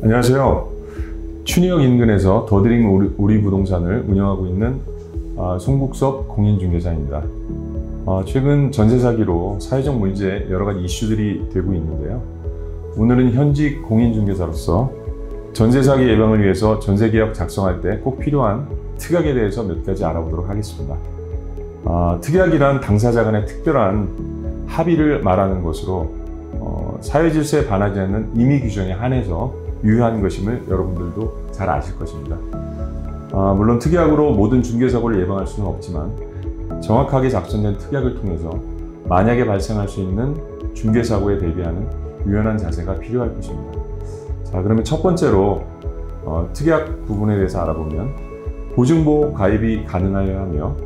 안녕하세요. 춘희역 인근에서 더드림 우리부동산을 운영하고 있는 송국섭 공인중개사입니다. 최근 전세 사기로 사회적 문제 여러가지 이슈들이 되고 있는데요. 오늘은 현직 공인중개사로서 전세 사기 예방을 위해서 전세계약 작성할 때 꼭 필요한 특약에 대해서 몇 가지 알아보도록 하겠습니다. 특약이란 당사자 간의 특별한 합의를 말하는 것으로 사회질서에 반하지 않는 임의 규정에 한해서 유효한 것임을 여러분들도 잘 아실 것입니다. 물론 특약으로 모든 중개사고를 예방할 수는 없지만 정확하게 작성된 특약을 통해서 만약에 발생할 수 있는 중개사고에 대비하는 유연한 자세가 필요할 것입니다. 자, 그러면 첫 번째로 특약 부분에 대해서 알아보면 보증보호 가입이 가능하여야 하며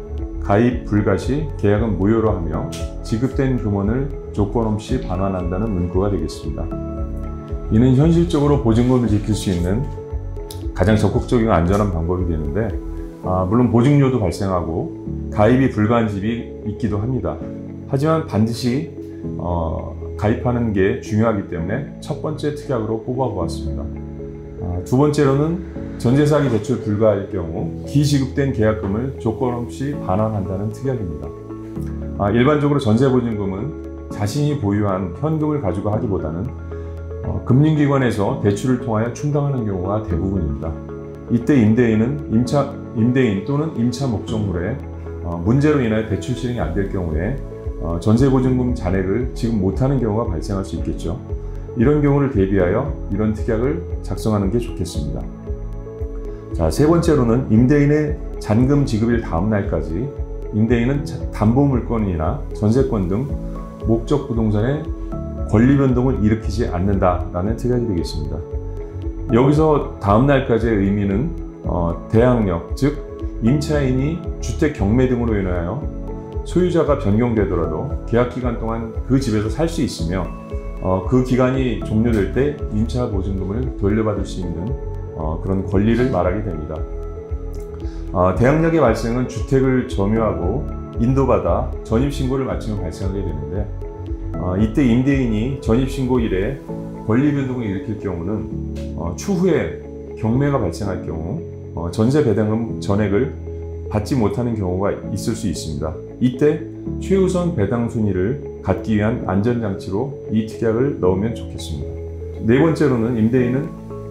가입 불가 시 계약은 무효로 하며 지급된 금원을 조건 없이 반환한다는 문구가 되겠습니다. 이는 현실적으로 보증금을 지킬 수 있는 가장 적극적이고 안전한 방법이 되는데 물론 보증료도 발생하고 가입이 불가한 집이 있기도 합니다. 하지만 반드시 가입하는 게 중요하기 때문에 첫 번째 특약으로 뽑아보았습니다. 두 번째로는 전세 사기 대출 불가할 경우 기지급된 계약금을 조건 없이 반환한다는 특약입니다. 일반적으로 전세 보증금은 자신이 보유한 현금을 가지고 하기보다는 금융기관에서 대출을 통하여 충당하는 경우가 대부분입니다. 이때 임대인은 임대인 또는 임차 목적물에 문제로 인하여 대출 실행이 안 될 경우에 전세보증금 잔액을 지급 못하는 경우가 발생할 수 있겠죠. 이런 경우를 대비하여 이런 특약을 작성하는 게 좋겠습니다. 자, 세 번째로는 임대인의 잔금 지급일 다음 날까지 임대인은 담보물건이나 전세권 등 목적 부동산의 권리 변동을 일으키지 않는다라는 특약이 되겠습니다. 여기서 다음 날까지의 의미는 대항력, 즉 임차인이 주택 경매 등으로 인하여 소유자가 변경되더라도 계약 기간 동안 그 집에서 살 수 있으며 그 기간이 종료될 때 임차 보증금을 돌려받을 수 있는 그런 권리를 말하게 됩니다. 대항력의 발생은 주택을 점유하고 인도받아 전입신고를 마치면 발생하게 되는데 이때 임대인이 전입신고일에 권리 변동을 일으킬 경우는 추후에 경매가 발생할 경우 전세 배당금 전액을 받지 못하는 경우가 있을 수 있습니다. 이때 최우선 배당 순위를 갖기 위한 안전장치로 이 특약을 넣으면 좋겠습니다. 네 번째로는 임대인은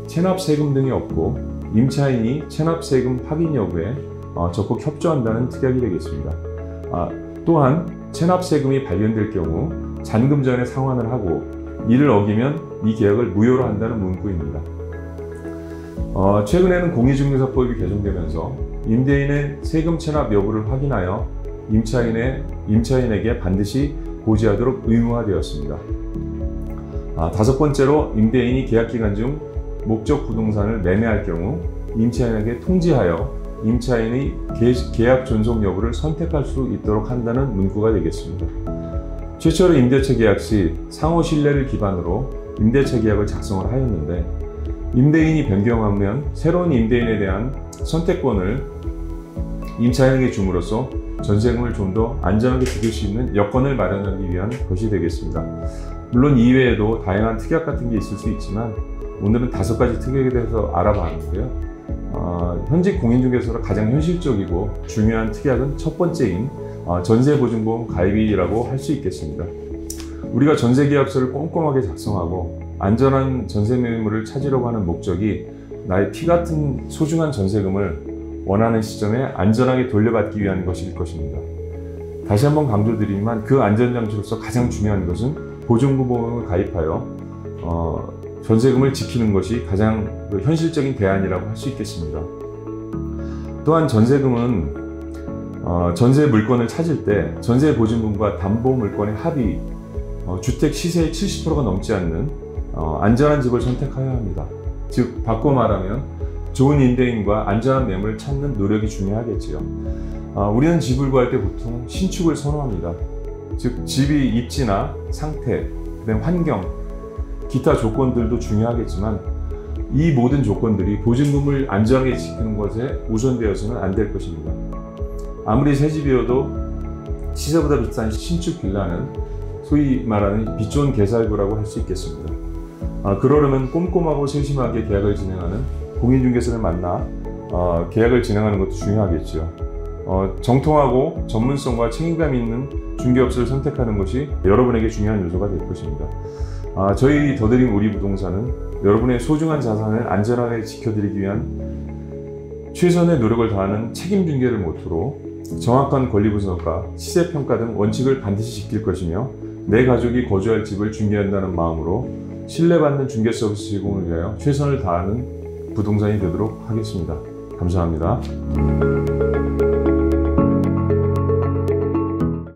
체납세금 등이 없고 임차인이 체납세금 확인 여부에 적극 협조한다는 특약이 되겠습니다. 또한 체납세금이 발견될 경우 잔금 전에 상환을 하고 이를 어기면 이 계약을 무효로 한다는 문구입니다. 최근에는 공인중개사법이 개정되면서 임대인의 세금 체납 여부를 확인하여 임차인에게 반드시 고지하도록 의무화되었습니다. 다섯 번째로 임대인이 계약기간 중 목적 부동산을 매매할 경우 임차인에게 통지하여 임차인의 계약 존속 여부를 선택할 수 있도록 한다는 문구가 되겠습니다. 최초로 임대차 계약 시 상호 신뢰를 기반으로 임대차 계약을 작성을 하였는데 임대인이 변경하면 새로운 임대인에 대한 선택권을 임차인에게 줌으로써 전세금을 좀 더 안전하게 지킬 수 있는 여건을 마련하기 위한 것이 되겠습니다. 물론 이외에도 다양한 특약 같은 게 있을 수 있지만 오늘은 5가지 특약에 대해서 알아봤는데요. 현직 공인중개사로 가장 현실적이고 중요한 특약은 첫 번째인 전세보증보험 가입이라고 할 수 있겠습니다. 우리가 전세계약서를 꼼꼼하게 작성하고 안전한 전세 매물을 찾으려고 하는 목적이 나의 피 같은 소중한 전세금을 원하는 시점에 안전하게 돌려받기 위한 것일 것입니다. 다시 한번 강조드리지만 그 안전장치로서 가장 중요한 것은 보증보험을 가입하여 전세금을 지키는 것이 가장 현실적인 대안이라고 할 수 있겠습니다. 또한 전세금은 전세 물건을 찾을 때 전세 보증금과 담보 물건의 합의, 주택 시세의 70%가 넘지 않는 안전한 집을 선택해야 합니다. 즉 바꿔 말하면 좋은 임대인과 안전한 매물을 찾는 노력이 중요하겠지요. 우리는 집을 구할 때 보통 신축을 선호합니다. 즉 집이 입지나 상태, 그다음 환경, 기타 조건들도 중요하겠지만 이 모든 조건들이 보증금을 안전하게 지키는 것에 우선되어서는 안 될 것입니다. 아무리 새 집이어도 시세보다 비싼 신축 빌라는 소위 말하는 빛 좋은 개살구라고 할 수 있겠습니다. 그러려면 꼼꼼하고 세심하게 계약을 진행하는 공인중개사를 만나 계약을 진행하는 것도 중요하겠죠. 정통하고 전문성과 책임감 있는 중개업소를 선택하는 것이 여러분에게 중요한 요소가 될 것입니다. 저희 더드림 우리부동산은 여러분의 소중한 자산을 안전하게 지켜드리기 위한 최선의 노력을 다하는 책임중개를 모토로 정확한 권리분석과 시세평가 등 원칙을 반드시 지킬 것이며 내 가족이 거주할 집을 중개한다는 마음으로 신뢰받는 중개 서비스 제공을 위하여 최선을 다하는 부동산이 되도록 하겠습니다. 감사합니다.